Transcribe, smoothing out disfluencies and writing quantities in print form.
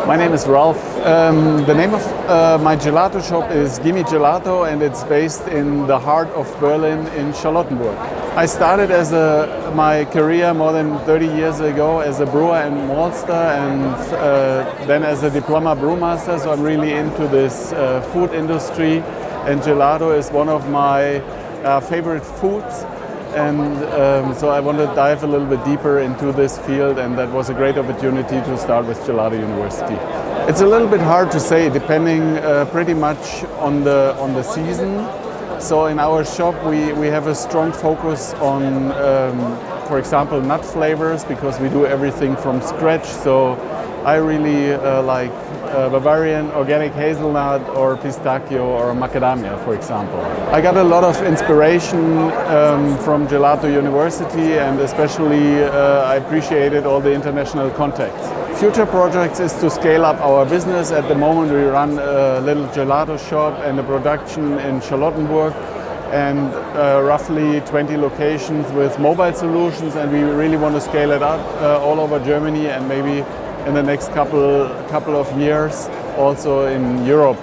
My name is Ralf. The name of my gelato shop is Gimme Gelato, and it's based in the heart of Berlin in Charlottenburg. I started my career more than 30 years ago as a brewer and maltster, and then as a diploma brewmaster, so I'm really into this food industry, and gelato is one of my favorite foods. And so I want to dive a little bit deeper into this field, and that was a great opportunity to start with Gelato University. It's a little bit hard to say, depending pretty much on the season. So in our shop we have a strong focus on, for example, nut flavors, because we do everything from scratch. So I really like Bavarian organic hazelnut or pistachio or macadamia, for example. I got a lot of inspiration from Gelato University, and especially I appreciated all the international contacts. Future projects is to scale up our business. At the moment we run a little gelato shop and a production in Charlottenburg, and roughly 20 locations with mobile solutions, and we really want to scale it up all over Germany, and maybe in the next couple of years also in Europe.